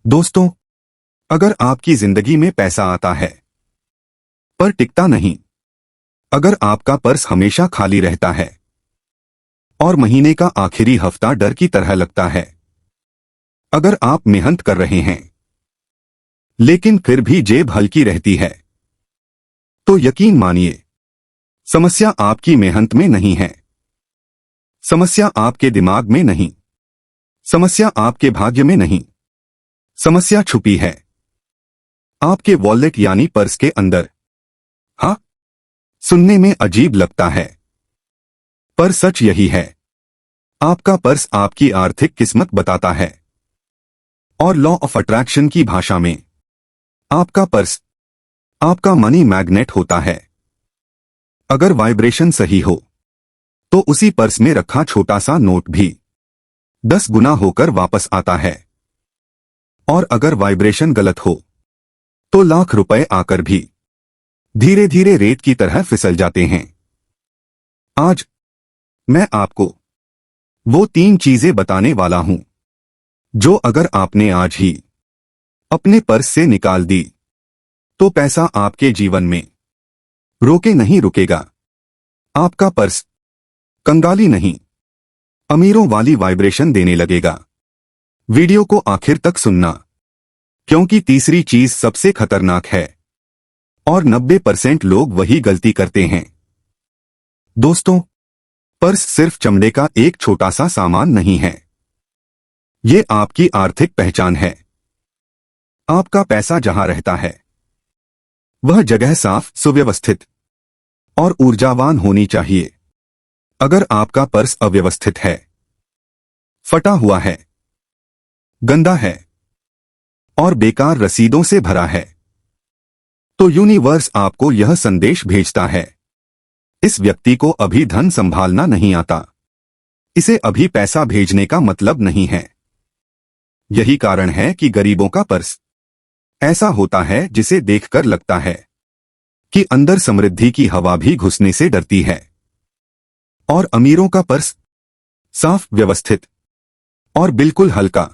दोस्तों, अगर आपकी जिंदगी में पैसा आता है पर टिकता नहीं, अगर आपका पर्स हमेशा खाली रहता है और महीने का आखिरी हफ्ता डर की तरह लगता है, अगर आप मेहनत कर रहे हैं लेकिन फिर भी जेब हल्की रहती है, तो यकीन मानिए, समस्या आपकी मेहनत में नहीं है, समस्या आपके दिमाग में नहीं, समस्या आपके भाग्य में नहीं, समस्या छुपी है आपके वॉलेट यानी पर्स के अंदर। हाँ, सुनने में अजीब लगता है, पर सच यही है। आपका पर्स आपकी आर्थिक किस्मत बताता है, और लॉ ऑफ अट्रैक्शन की भाषा में आपका पर्स आपका मनी मैग्नेट होता है। अगर वाइब्रेशन सही हो तो उसी पर्स में रखा छोटा सा नोट भी 10 गुना होकर वापस आता है, और अगर वाइब्रेशन गलत हो तो लाख रुपए आकर भी धीरे धीरे रेत की तरह फिसल जाते हैं। आज मैं आपको वो 3 चीजें बताने वाला हूं जो अगर आपने आज ही अपने पर्स से निकाल दी तो पैसा आपके जीवन में रोके नहीं रुकेगा। आपका पर्स कंगाली नहीं, अमीरों वाली वाइब्रेशन देने लगेगा। वीडियो को आखिर तक सुनना, क्योंकि तीसरी चीज सबसे खतरनाक है और 90% लोग वही गलती करते हैं। दोस्तों, पर्स सिर्फ चमड़े का एक छोटा सा सामान नहीं है, ये आपकी आर्थिक पहचान है। आपका पैसा जहां रहता है वह जगह साफ, सुव्यवस्थित और ऊर्जावान होनी चाहिए। अगर आपका पर्स अव्यवस्थित है, फटा हुआ है, गंदा है और बेकार रसीदों से भरा है, तो यूनिवर्स आपको यह संदेश भेजता है, इस व्यक्ति को अभी धन संभालना नहीं आता, इसे अभी पैसा भेजने का मतलब नहीं है। यही कारण है कि गरीबों का पर्स ऐसा होता है जिसे देखकर लगता है कि अंदर समृद्धि की हवा भी घुसने से डरती है, और अमीरों का पर्स साफ, व्यवस्थित और बिल्कुल हल्का,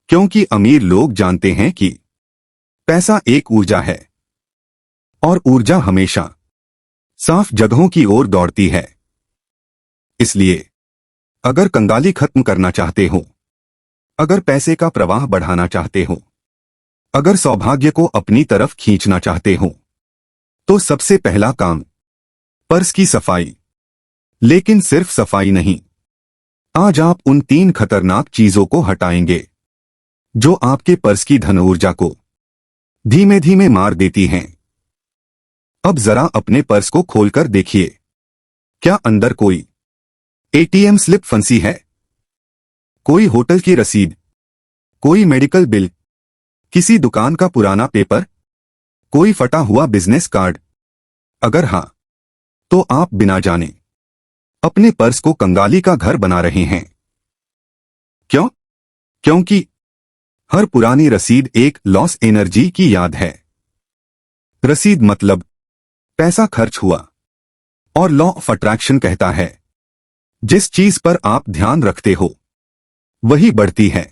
क्योंकि अमीर लोग जानते हैं कि पैसा एक ऊर्जा है और ऊर्जा हमेशा साफ जगहों की ओर दौड़ती है। इसलिए अगर कंगाली खत्म करना चाहते हो, अगर पैसे का प्रवाह बढ़ाना चाहते हो, अगर सौभाग्य को अपनी तरफ खींचना चाहते हो, तो सबसे पहला काम पर्स की सफाई। लेकिन सिर्फ सफाई नहीं, आज आप उन 3 खतरनाक चीजों को हटाएंगे जो आपके पर्स की धन ऊर्जा को धीमे धीमे मार देती हैं। अब जरा अपने पर्स को खोलकर देखिए, क्या अंदर कोई एटीएम स्लिप फंसी है? कोई होटल की रसीद, कोई मेडिकल बिल, किसी दुकान का पुराना पेपर, कोई फटा हुआ बिजनेस कार्ड? अगर हां, तो आप बिना जाने अपने पर्स को कंगाली का घर बना रहे हैं। क्यों? क्योंकि हर पुरानी रसीद एक लॉस एनर्जी की याद है। रसीद मतलब पैसा खर्च हुआ, और लॉ ऑफ अट्रैक्शन कहता है, जिस चीज पर आप ध्यान रखते हो वही बढ़ती है।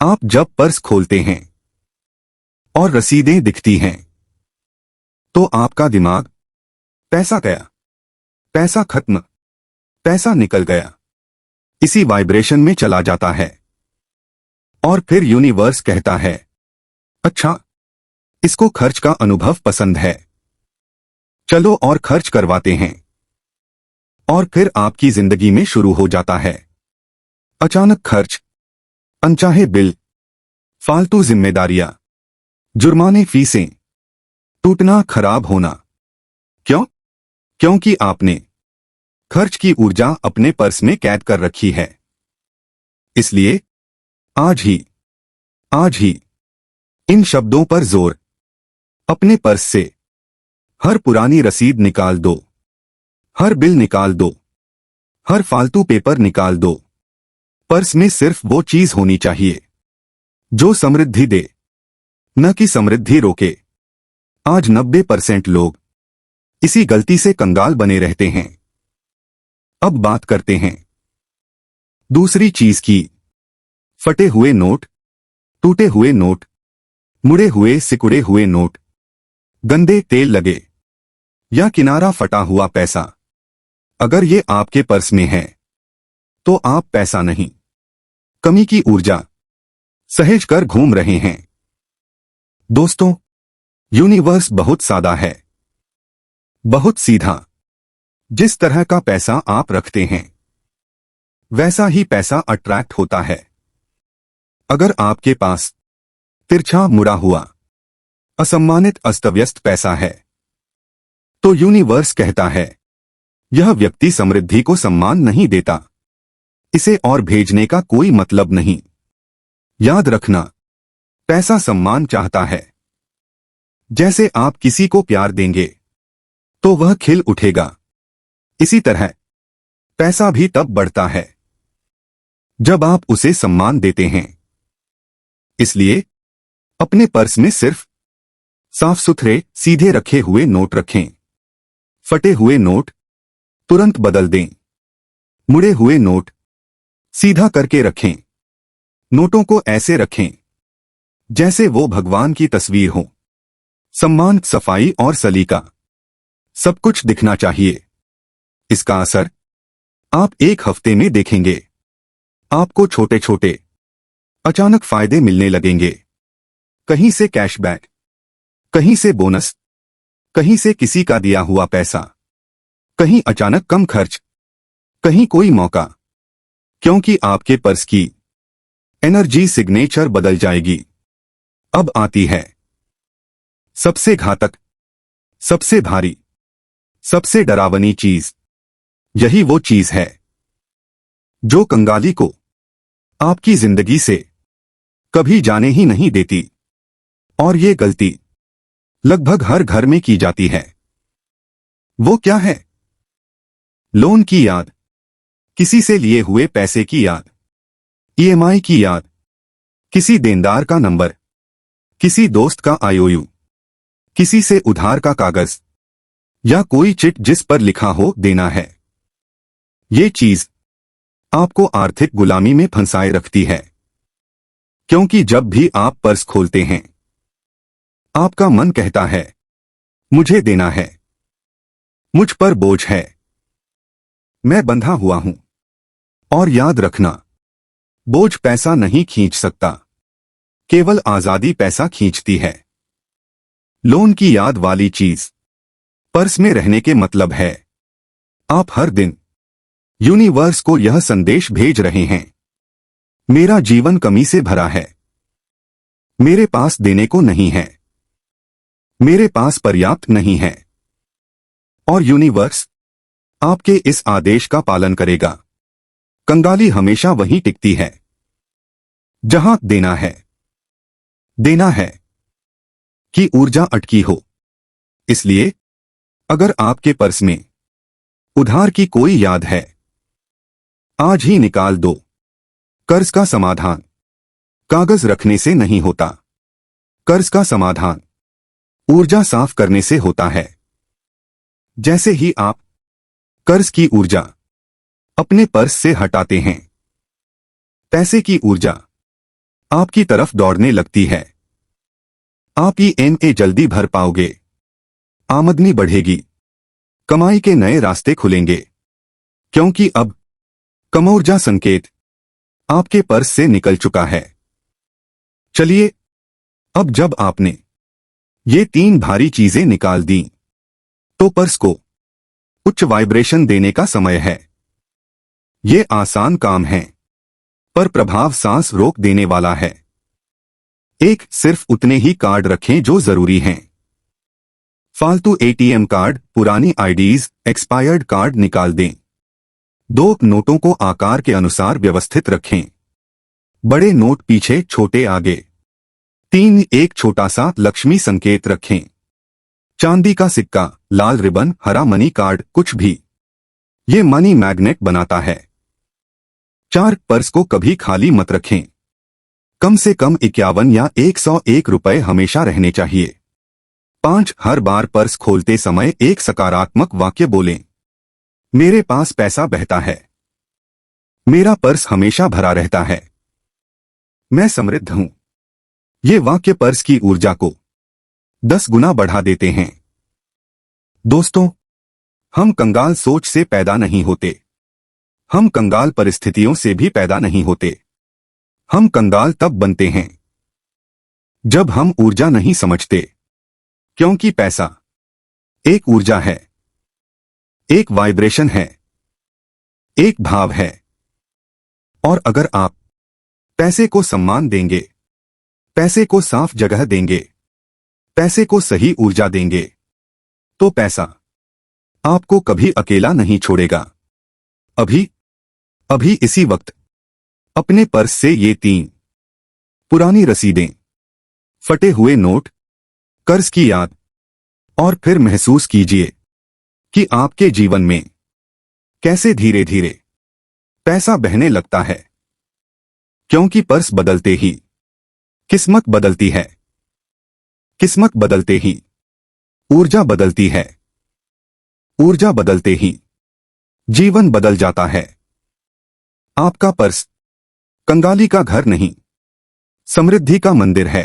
आप जब पर्स खोलते हैं और रसीदें दिखती हैं, तो आपका दिमाग पैसा गया, पैसा खत्म, पैसा निकल गया, इसी वाइब्रेशन में चला जाता है। और फिर यूनिवर्स कहता है, अच्छा, इसको खर्च का अनुभव पसंद है, चलो और खर्च करवाते हैं। और फिर आपकी जिंदगी में शुरू हो जाता है अचानक खर्च, अनचाहे बिल, फालतू जिम्मेदारियां, जुर्माने, फीसें, टूटना, खराब होना। क्यों? क्योंकि आपने खर्च की ऊर्जा अपने पर्स में कैद कर रखी है। इसलिए आज ही इन शब्दों पर जोर, अपने पर्स से हर पुरानी रसीद निकाल दो, हर बिल निकाल दो, हर फालतू पेपर निकाल दो। पर्स में सिर्फ वो चीज होनी चाहिए जो समृद्धि दे, न कि समृद्धि रोके। आज 90% लोग इसी गलती से कंगाल बने रहते हैं। अब बात करते हैं दूसरी चीज की, फटे हुए नोट टूटे हुए नोट, मुड़े हुए सिकुड़े हुए नोट, गंदे तेल लगे या किनारा फटा हुआ पैसा। अगर ये आपके पर्स में है तो आप पैसा नहीं, कमी की ऊर्जा सहेज कर घूम रहे हैं। दोस्तों, यूनिवर्स बहुत सादा है, बहुत सीधा। जिस तरह का पैसा आप रखते हैं वैसा ही पैसा अट्रैक्ट होता है। अगर आपके पास तिरछा मुड़ा हुआ, असम्मानित, अस्तव्यस्त पैसा है तो यूनिवर्स कहता है यह व्यक्ति समृद्धि को सम्मान नहीं देता, इसे और भेजने का कोई मतलब नहीं। याद रखना, पैसा सम्मान चाहता है। जैसे आप किसी को प्यार देंगे तो वह खिल उठेगा, इसी तरह पैसा भी तब बढ़ता है जब आप उसे सम्मान देते हैं। इसलिए अपने पर्स में सिर्फ साफ सुथरे, सीधे रखे हुए नोट रखें। फटे हुए नोट तुरंत बदल दें। मुड़े हुए नोट सीधा करके रखें। नोटों को ऐसे रखें जैसे वो भगवान की तस्वीर हो। सम्मान, सफाई और सलीका, सब कुछ दिखना चाहिए। इसका असर आप एक हफ्ते में देखेंगे। आपको छोटे छोटे अचानक फायदे मिलने लगेंगे। कहीं से कैशबैक, कहीं से बोनस, कहीं से किसी का दिया हुआ पैसा, कहीं अचानक कम खर्च, कहीं कोई मौका। क्योंकि आपके पर्स की एनर्जी सिग्नेचर बदल जाएगी। अब आती है सबसे घातक, सबसे भारी, सबसे डरावनी चीज। यही वो चीज है जो कंगाली को आपकी जिंदगी से कभी जाने ही नहीं देती। और ये गलती लगभग हर घर में की जाती है। वो क्या है? लोन की याद, किसी से लिए हुए पैसे की याद, ईएमआई की याद, किसी देनदार का नंबर, किसी दोस्त का आईओयू, किसी से उधार का कागज या कोई चिट जिस पर लिखा हो देना है। ये चीज आपको आर्थिक गुलामी में फंसाए रखती है। क्योंकि जब भी आप पर्स खोलते हैं आपका मन कहता है मुझे देना है, मुझ पर बोझ है, मैं बंधा हुआ हूं। और याद रखना, बोझ पैसा नहीं खींच सकता, केवल आजादी पैसा खींचती है। लोन की याद वाली चीज पर्स में रहने के मतलब है आप हर दिन यूनिवर्स को यह संदेश भेज रहे हैं, मेरा जीवन कमी से भरा है, मेरे पास देने को नहीं है, मेरे पास पर्याप्त नहीं है। और यूनिवर्स आपके इस आदेश का पालन करेगा। कंगाली हमेशा वहीं टिकती है जहां देना है की ऊर्जा अटकी हो। इसलिए अगर आपके पर्स में उधार की कोई याद है, आज ही निकाल दो। कर्ज का समाधान कागज रखने से नहीं होता, कर्ज का समाधान ऊर्जा साफ करने से होता है। जैसे ही आप कर्ज की ऊर्जा अपने पर्स से हटाते हैं, पैसे की ऊर्जा आपकी तरफ दौड़ने लगती है। आप ईएमआई जल्दी भर पाओगे, आमदनी बढ़ेगी, कमाई के नए रास्ते खुलेंगे। क्योंकि अब कमऊर्जा संकेत आपके पर्स से निकल चुका है। चलिए, अब जब आपने ये 3 भारी चीजें निकाल दी तो पर्स को उच्च वाइब्रेशन देने का समय है। ये आसान काम है पर प्रभाव सांस रोक देने वाला है। एक, सिर्फ उतने ही कार्ड रखें जो जरूरी हैं। फालतू एटीएम कार्ड, पुरानी आईडीज, एक्सपायर्ड कार्ड निकाल दें। 2, नोटों को आकार के अनुसार व्यवस्थित रखें, बड़े नोट पीछे, छोटे आगे। 3, एक छोटा सा लक्ष्मी संकेत रखें, चांदी का सिक्का, लाल रिबन, हरा मनी कार्ड, कुछ भी। ये मनी मैग्नेट बनाता है। 4, पर्स को कभी खाली मत रखें, कम से कम 51 या 101 रुपए हमेशा रहने चाहिए। 5, हर बार पर्स खोलते समय एक सकारात्मक वाक्य बोलें, मेरे पास पैसा बहता है, मेरा पर्स हमेशा भरा रहता है, मैं समृद्ध हूं। ये वाक्य पर्स की ऊर्जा को 10 गुना बढ़ा देते हैं। दोस्तों, हम कंगाल सोच से पैदा नहीं होते। हम कंगाल परिस्थितियों से भी पैदा नहीं होते। हम कंगाल तब बनते हैं जब हम ऊर्जा नहीं समझते, क्योंकि पैसा एक ऊर्जा है, एक वाइब्रेशन है, एक भाव है। और अगर आप पैसे को सम्मान देंगे, पैसे को साफ जगह देंगे, पैसे को सही ऊर्जा देंगे, तो पैसा आपको कभी अकेला नहीं छोड़ेगा। अभी इसी वक्त अपने पर्स से ये 3 पुरानी रसीदें, फटे हुए नोट, कर्ज की याद और फिर महसूस कीजिए कि आपके जीवन में कैसे धीरे धीरे पैसा बहने लगता है। क्योंकि पर्स बदलते ही किस्मत बदलती है, किस्मत बदलते ही ऊर्जा बदलती है, ऊर्जा बदलते ही जीवन बदल जाता है। आपका पर्स कंगाली का घर नहीं, समृद्धि का मंदिर है।